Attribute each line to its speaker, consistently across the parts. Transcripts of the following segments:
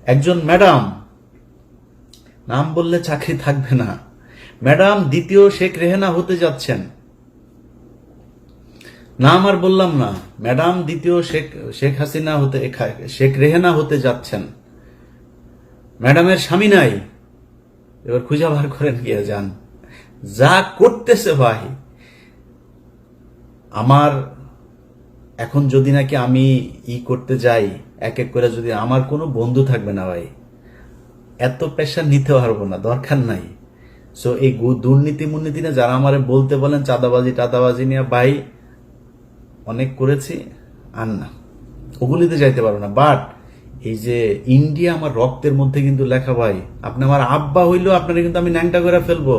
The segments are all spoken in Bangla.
Speaker 1: একজন ম্যাডাম, নাম বললে চাকরি থাকবে না, ম্যাডাম দ্বিতীয় শেখ রেহেনা হতে যাচ্ছেন। নাম আর বললাম না, ম্যাডাম দ্বিতীয় শেখ হাসিনা হতে, শেখ রেহেনা হতে যাচ্ছেন। ম্যাডামের স্বামী নাই, এবার খুঁজে বার করেন গিয়ে যান। যা করতেছে ভাই, আমার এখন যদি নাকি আমি করতে যাই এক এক করে, যদি আমার কোনো বন্ধু থাকবে না ভাই, এত প্রেশার নিতে পারবো না, দরকার নাই। সো এই দুর্নীতি মুর্নীতি নিয়ে যারা আমারে বলতে বলেন চাঁদাবাজি টাদাবাজি নিয়ে, ভাই অনেক করেছি, আর না, ওগুলিতে যাইতে পারবো না। বাট এই যে ইন্ডিয়া আমার রক্তের মধ্যে কিন্তু লেখা ভাই, আপনি আমার আব্বা হইলেও আপনারা কিন্তু আমি ন্যাংটা করে ফেলবো।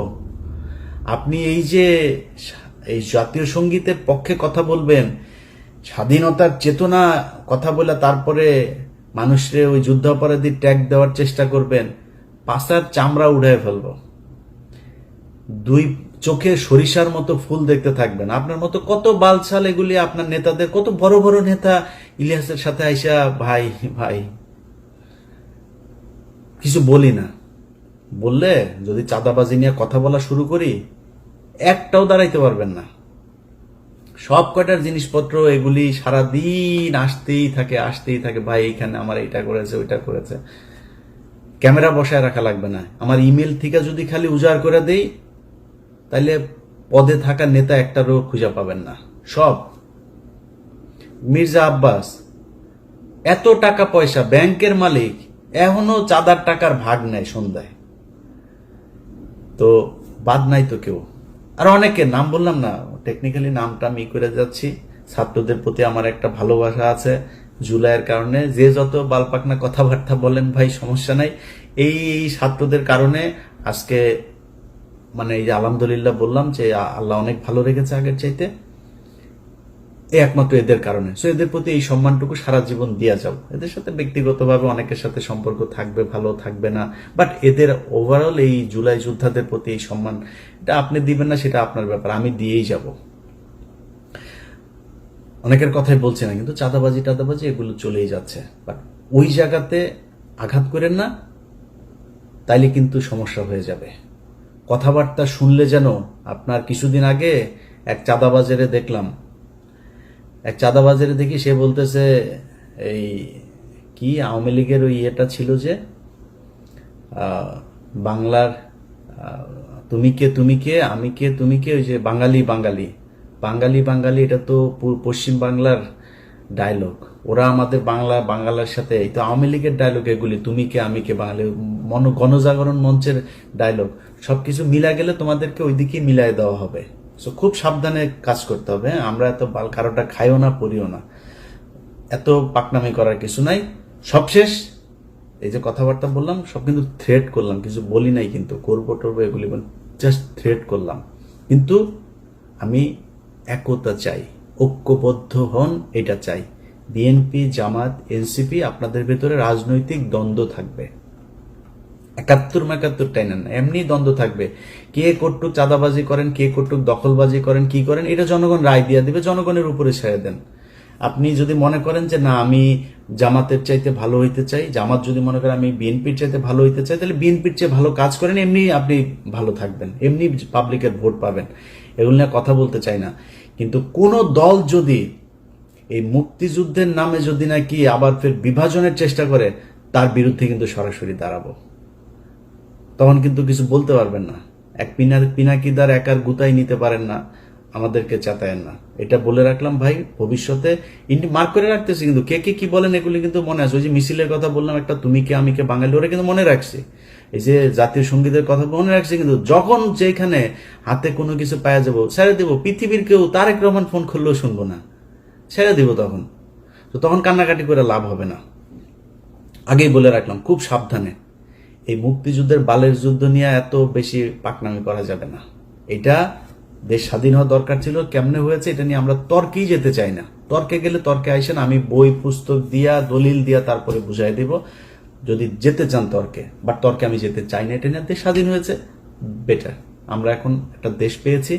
Speaker 1: আপনি এই যে এই জাতীয় সঙ্গীতের পক্ষে কথা বলবেন, স্বাধীনতার চেতনা কথা বলে তারপরে মানুষের ওই যুদ্ধাপরাধী ট্যাগ দেওয়ার চেষ্টা করবেন, পাছার চামড়া উড়ায় ফেলবো। দুই চোখে সরিষার মতো ফুল দেখতে থাকবেন। আপনার মতো কত বালছাল এগুলি, আপনার নেতাদের, কত বড় বড় নেতা ইলিয়াসের সাথে আইসা ভাই ভাই কিছু বলি না, বললে যদি চাঁদাবাজি নিয়ে কথা বলা শুরু করি একটাও দাঁড়াইতে পারবেন না। সব কয়টার জিনিসপত্র এগুলি সারাদিন আসতেই থাকে, ভাই এখানে আমার এটা করেছে ওইটা করেছে। ক্যামেরা বসায় রাখা লাগবে না, আমার ইমেল থেকে যদি খালি উজাড় করে দেই তাইলে পদে থাকা নেতা একটারও খুঁজে পাবেন না। সব মির্জা আব্বাস এত টাকা পয়সা, ব্যাংকের মালিক, এখনো চাঁদার টাকার ভাগ নেয় সন্ধ্যায়, তো বাদ নাই তো কেউ। আর অনেকের নাম বললাম না, টেকনিক্যালি নামটা আমি করে যাচ্ছি। ছাত্রদের প্রতি আমার একটা ভালোবাসা আছে জুলাইয়ের কারণে, যে যত বালপাকনা কথাবার্তা বলেন ভাই সমস্যা নাই। এই ছাত্রদের কারণে আজকে মানে এই যে আলহামদুলিল্লাহ বললাম যে আল্লাহ অনেক ভালো রেখেছে আগের চাইতে, একমাত্র এদের কারণে। সো এদের প্রতি এই সম্মানটুকু সারা জীবন দিয়া যাও। এদের সাথে ব্যক্তিগতভাবে অনেকের সাথে সম্পর্ক থাকবে, ভালো থাকবে না, বাট এদের ওভারঅল এই জুলাই যোদ্ধাদের প্রতি এই সম্মান, এটা আপনি দিবেন না সেটা আপনার ব্যাপার, আমি দিয়েই যাব। অনেকের কথাই বলছি না, কিন্তু চাঁদাবাজি টাদাবাজি এগুলো চলেই যাচ্ছে, বাট ওই জায়গাতে আঘাত করেন না, তাইলে কিন্তু সমস্যা হয়ে যাবে। কথাবার্তা শুনলে যেন আপনার, কিছুদিন আগে এক চাঁদাবাজারে দেখলাম, দেখি সে বলতেছে এই কি আওয়ামী লীগের ওই ইয়েটা ছিল যে বাংলার তুমি কে আমি কে তুমি কে, ওই যে বাঙালি বাঙালি বাঙালি বাঙালি, এটা তো পশ্চিম বাংলার ডায়লগ। ওরা আমাদের বাংলার সাথে, এই তো আওয়ামী লীগের ডায়লগ এগুলি, তুমি কে আমি কে বাঙালি, গণজাগরণ মঞ্চের ডায়লগ। সবকিছু মিলা গেলে তোমাদেরকে ওইদিকে মিলাই দেওয়া হবে। সো খুব সাবধানে কাজ করতে হবে। আমরা এত কারোটা খাইও না পড়িও না, এত পাকনামি করার কিছু নাই। সবশেষ এই যে কথাবার্তা বললাম সব কিন্তু থ্রেট করলাম, কিছু বলি নাই কিন্তু করবো টরবো এগুলি, জাস্ট থ্রেট করলাম। কিন্তু আমি একতা চাই, ঐক্যবদ্ধ হন, এটা চাই। বিএনপি জামাত এনসিপি, আপনাদের ভেতরে রাজনৈতিক দ্বন্দ্ব থাকবে, 71 টাইনেন না, এমনি দ্বন্দ্ব থাকবে। কে কটুক চাঁদাবাজি করেন, কে কটুক দখলবাজি করেন, কি করেন, এটা জনগণ রায় দিয়ে দিবে, জনগণের উপরে ছেড়ে দেন। আপনি যদি মনে করেন যে না আমি জামাতের চাইতে ভালো হইতে চাই, জামাত যদি মনে করেন আমি বিএনপির চাইতে ভালো হইতে চাই, তাহলে বিএনপির চেয়ে ভালো কাজ করেন, এমনি আপনি ভালো থাকবেন, এমনি পাবলিকের ভোট পাবেন। এগুলো নিয়ে কথা বলতে চাই না, কিন্তু কোন দল যদি এই মুক্তিযুদ্ধের নামে যদি নাকি আবার ফের বিভাজনের চেষ্টা করে, তার বিরুদ্ধে কিন্তু সরাসরি দাঁড়াবো। তখন কিন্তু কিছু বলতে পারবেন না। এক পিনাকিদার একার গুতাই নিতে পারেন না, আমাদেরকে চাতায়েন না। এটা বলে রাখলাম ভাই, ভবিষ্যতে মার্ক করে রাখতেছি, কিন্তু কে কে কি বলেন এগুলি কিন্তু মনে আছে। ওই যে মিছিলের কথা বললাম একটা, তুমি কে আমি কে বাঙালি, ওরা কিন্তু মনে রাখছে। এই যে জাতীয় সঙ্গীতের কথা মনে রাখছে, কিন্তু যখন যেখানে হাতে কোনো কিছু পাওয়া যাবো ছেড়ে দিব। পৃথিবীর কেউ তারেক রহমান ফোন করলেও শুনবো না, ছেড়ে দিব তখন। তো তখন কান্নাকাটি করে লাভ হবে না। আগেই বলে রাখলাম খুব সাবধানে, এই মুক্তিযুদ্ধের বালের যুদ্ধ নিয়ে এত বেশি পাকনামি করা যাবে না। এটা দেশ স্বাধীন হওয়া দরকার ছিল, কেমনে হয়েছে এটা নিয়ে আমরা তর্কেই যেতে চাই না। তর্কে গেলে তর্কে আইসেন, আমি বই পুস্তক দিয়া দলিল দিয়া তারপরে বুঝাই দিব যদি যেতে চান তর্কে, বাট তর্কে আমি যেতে চাই না। এটা নিয়ে দেশ স্বাধীন হয়েছে, বেটার। আমরা এখন একটা দেশ পেয়েছি,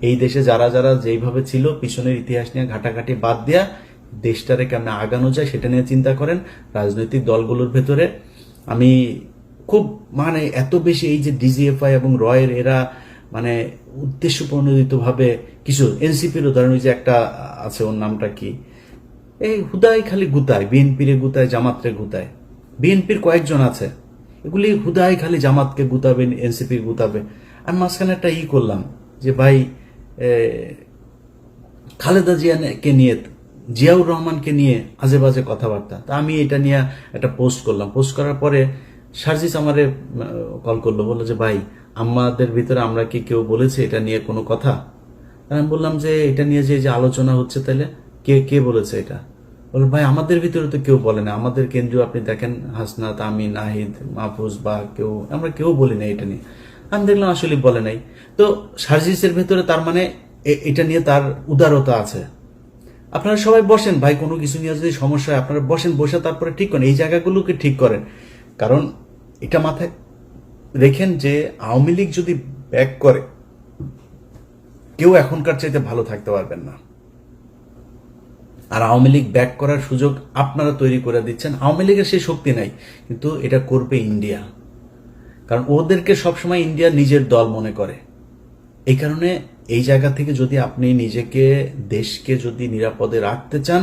Speaker 1: এই দেশে যারা যারা যেইভাবে ছিল পিছনের ইতিহাস নিয়ে ঘাটাঘাটি বাদ দিয়া দেশটারে কেমনে আগানো যায় সেটা নিয়ে চিন্তা করেন। রাজনৈতিক দলগুলোর ভেতরে আমি খুব মানে এত বেশি এই যে ডিজিএফআই এবং রয়ের এরা মানে উদ্দেশ্য প্রণোদিত ভাবে কিছু এনসিপির উদাহরণ, ওই যে একটা আছে, ওর নামটা কি, এই হুদাই খালি গুতায়, বিএনপির গুতায়, জামাতরে গুতায়, বিএনপির কয়েকজন আছে, এগুলি হুদাই খালি জামাতকে গুতাবে, এনসিপি গুতাবে। আমি মাঝখানে একটা করলাম যে ভাই খালেদা জিয়াকে নিয়ে, জিয়াউর রহমানকে নিয়ে আজে বাজে কথাবার্তা, তা আমি এটা নিয়ে একটা পোস্ট করলাম। পোস্ট করার পরে সার্জিস আমারে কল করলো, বললো যে ভাই আমাদের ভিতরে আমরা কি কেউ বলেছে এটা নিয়ে কোনো কথা? আমি বললাম যে এটা নিয়ে যে আলোচনা হচ্ছে, তাহলে কে কে বলেছে এটা? বললো ভাই আমাদের ভিতরে তো কেউ বলে না, আমাদের কেন্দ্রীয় আপনি দেখেন হাসনাত, আমি, নাহিদ, মাহফুজ বা কেউ, আমরা কেউ বলি না এটা নিয়ে। আমি দেখলাম আসলে বলে নাই। তো সার্জিসের ভেতরে তার মানে এটা নিয়ে তার উদারতা আছে। আপনারা সবাই বসেন ভাই, কোনো কিছু নিয়ে যদি সমস্যা হয় আপনারা বসেন, বসে তারপরে ঠিক করেন, এই জায়গাগুলোকে ঠিক করেন। কারণ এটা মাথায় রেখেন যে আওয়ামী লীগ যদি ব্যাক করে, কেউ এখনকার চাইতে ভালো থাকতে পারবেন না। আর আওয়ামী লীগ ব্যাক করার সুযোগ আপনারা তৈরি করে দিচ্ছেন। আওয়ামী লীগের সেই শক্তি নাই, কিন্তু এটা করবে ইন্ডিয়া, কারণ ওদেরকে সবসময় ইন্ডিয়া নিজের দল মনে করে। এই কারণে এই জায়গা থেকে যদি আপনি নিজেকে, দেশকে যদি নিরাপদে রাখতে চান,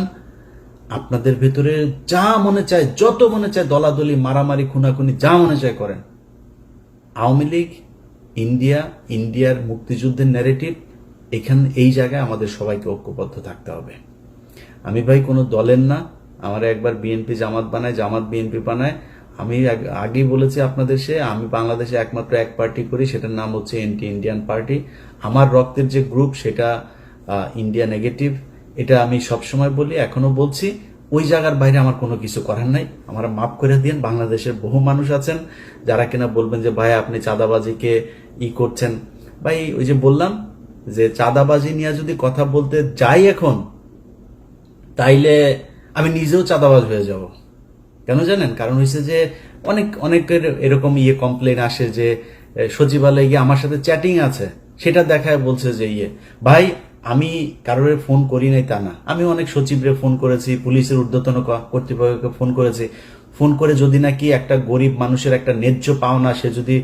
Speaker 1: আপনাদের ভেতরে যা মনে চায়, যত মনে চায় দলাদলি, মারামারি, খুনাখুনি, যা মনে চায় করেন। আওয়ামী লীগ, ইন্ডিয়া, ইন্ডিয়ার মুক্তিযুদ্ধের ন্যারেটিভ, এখানে এই জায়গায় আমাদের সবাইকে ঐক্যবদ্ধ থাকতে হবে। আমি ভাই কোনো দলের না, আমার একবার বিএনপি জামাত বানায়, জামাত বিএনপি বানায়। আমি আগেই বলেছি আপনাদের, আমি বাংলাদেশে একমাত্র এক পার্টি করি, সেটার নাম হচ্ছে এন্টি ইন্ডিয়ান পার্টি। আমার রক্তের যে গ্রুপ সেটা ইন্ডিয়া নেগেটিভ, এটা আমি সবসময় বলি, এখনো বলছি। ওই জায়গার বাইরে আমার কোনো কিছু করার নাই, আমার মাফ করে দিন। বাংলাদেশের বহু মানুষ আছেন যারা কিনা বলবেন যে ভাই আপনি চাঁদাবাজিকে করছেন। ভাই ওই যে বললাম যে চাঁদাবাজি নিয়ে যদি কথা বলতে যাই এখন, তাইলে আমি নিজেও চাঁদাবাজ হয়ে যাব। কেন জানেন? কারণ হচ্ছে যে অনেকের এরকম কমপ্লেন আসে যে সচিবালয়ে গিয়ে আমার সাথে চ্যাটিং আছে, সেটা দেখায় বলছে যে ভাই আমি কারোর ফোন করি নাই তা না, আমি অনেক সচিবরে ফোন করেছি, পুলিশের ঊর্ধ্বতন কর্তৃপক্ষকে ফোন করেছি। ফোন করে যদি নাকি একটা গরিব মানুষের একটা ন্যায্য পাওনা, সে যদি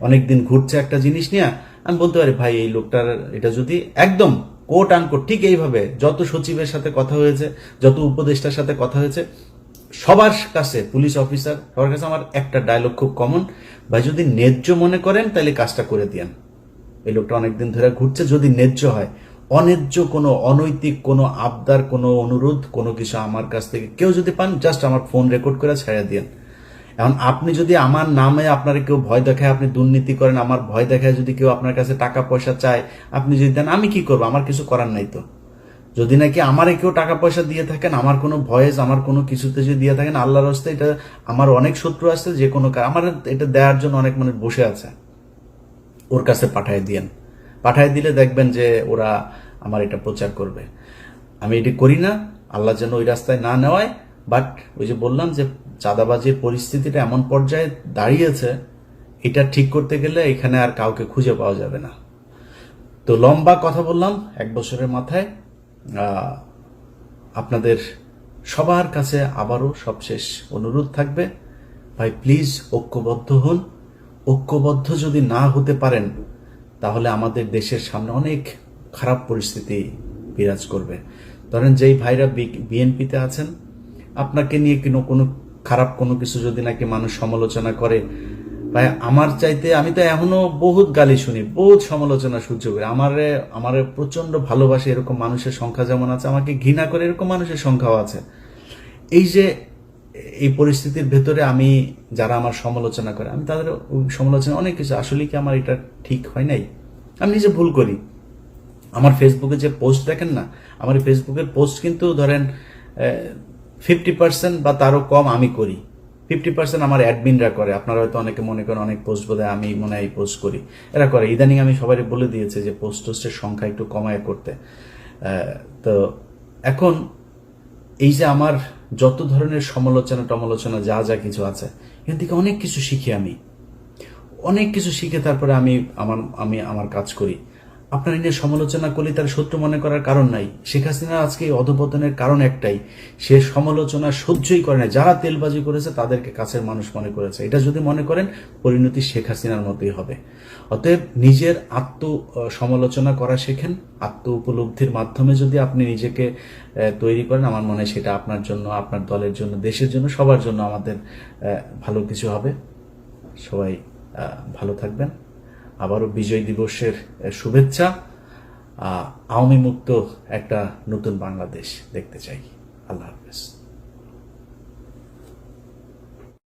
Speaker 1: অনেকদিন ঘুরছে একটা জিনিস নিয়ে, আমি বলতে পারি ভাই এই লোকটার এটা যদি একদম কোট আনকোট ঠিক এইভাবে যত সচিবের সাথে কথা হয়েছে, যত উপদেষ্টার সাথে কথা হয়েছে, সবার কাছে, পুলিশ অফিসার সবার কাছে আমার একটা ডায়লগ খুব কমন, ভাই যদি ন্যায্য মনে করেন তাহলে কাজটা করে দিয়েন। এই লোকটা অনেকদিন ধরে ঘুরছে, যদি ন্যায্য হয়, অন্যায্য কোনো, অনৈতিক কোনো আবদার, কোনো অনুরোধ, কোনো কিছু আমার কাছ থেকে কেউ যদি পান, জাস্ট আমার ফোন রেকর্ড করে ছেড়ে দিয়েন। এখন আপনি যদি আমার নামে আপনার কেউ ভয় দেখায়, আপনি দুর্নীতি করেন, আমার ভয় দেখায় যদি কেউ আপনার কাছে টাকা পয়সা চায়, আপনি যদি দেন, আমি কি করবো? আমার কিছু করার নাই তো। যদি নাকি আমারে কেউ টাকা পয়সা দিয়ে থাকেন, আমার কোনো ভয়েস, আমার কোনো কিছুতে যদি দিয়ে থাকেন, আল্লাহর হস্তে, এটা আমার অনেক শত্রু আছে, যে কোনো আমার এটা দেওয়ার জন্য অনেক মানুষ বসে আছে, ওর কাছে পাঠায় দিয়েন। পাঠায় দিলে দেখবেন যে ওরা আমার এটা প্রচার করবে। আমি এটি করি না, আল্লাহ যেন ওই রাস্তায় না নেওয়ায়। বাট ওই যে বললাম যে চাঁদাবাজির পরিস্থিতিটা এমন পর্যায়ে দাঁড়িয়েছে, এটা ঠিক করতে গেলে এখানে আর কাউকে খুঁজে পাওয়া যাবে না। তো লম্বা কথা বললাম 1 বছরের মাথায়। আপনাদের সবার কাছে আবারও সবশেষ অনুরোধ থাকবে, ভাই প্লিজ ঐক্যবদ্ধ হন। ঐক্যবদ্ধ যদি না হতে পারেন, তাহলে আমাদের দেশের সামনে অনেক খারাপ পরিস্থিতি বিরাজ করবে। ধরেন যেই ভাইরা বিএনপিতে আছেন, আপনাকে নিয়ে কোনো খারাপ কোনো কিছু যদি নাকি মানুষ সমালোচনা করে, ভাই আমার চাইতে, আমি তো এখনো বহুত গালি শুনি, বহুত সমালোচনা সহ্য করি। আমারে প্রচন্ড ভালোবাসে এরকম মানুষের সংখ্যা যেমন আছে, আমাকে ঘৃণা করে এরকম মানুষের সংখ্যাও আছে। এই যে এই পরিস্থিতির ভেতরে আমি, যারা আমার সমালোচনা করে, আমি তাদের সমালোচনা অনেক কিছু, আসলে কি আমার এটা ঠিক হয় নাই, আমি নিজে ভুল করি। আমার ফেসবুকে যে পোস্ট দেখেন না, আমার ফেসবুকের পোস্ট কিন্তু ধরেন 50% বা তারও কম আমি করি, 50% আমার অ্যাডমিনরা করে। আপনারা হয়তো অনেকে মনে করেন অনেক পোস্ট বোধহয় আমি মনে হয় পোস্ট করি, এরা করে। ইদানিং আমি সবাই বলে দিয়েছে যে পোস্টের সংখ্যা একটু কমায় করতে। তো এখন এই যে আমার যত ধরনের সমালোচনা যা যা কিছু আছে, এখান থেকে অনেক কিছু শিখি, আমি অনেক কিছু শিখে তারপরে আমি আমার কাজ করি। আপনার নিয়ে সমালোচনা করলে তার শত্রু মনে করার কারণ নাই। শেখ হাসিনা আজকে এই অধপতনের কারণ একটাই, সে সমালোচনা সহ্যই করে না। যারা তেলবাজি করেছে তাদেরকে কাছের মানুষ মনে করেছে। এটা যদি মনে করেন, পরিণতি শেখ হাসিনার মতোই হবে। অতএব নিজের সমালোচনা করা শেখেন। আত্ম উপলব্ধির মাধ্যমে যদি আপনি নিজেকে তৈরি করেন, আমার মনে হয় সেটা আপনার জন্য, আপনার দলের জন্য, দেশের জন্য, সবার জন্য আমাদের ভালো কিছু হবে। সবাই ভালো থাকবেন। আবারও বিজয় দিবসের শুভেচ্ছা। আওয়ামী মুক্ত একটা নতুন বাংলাদেশ দেখতে চাই। আল্লাহ হাফেজ।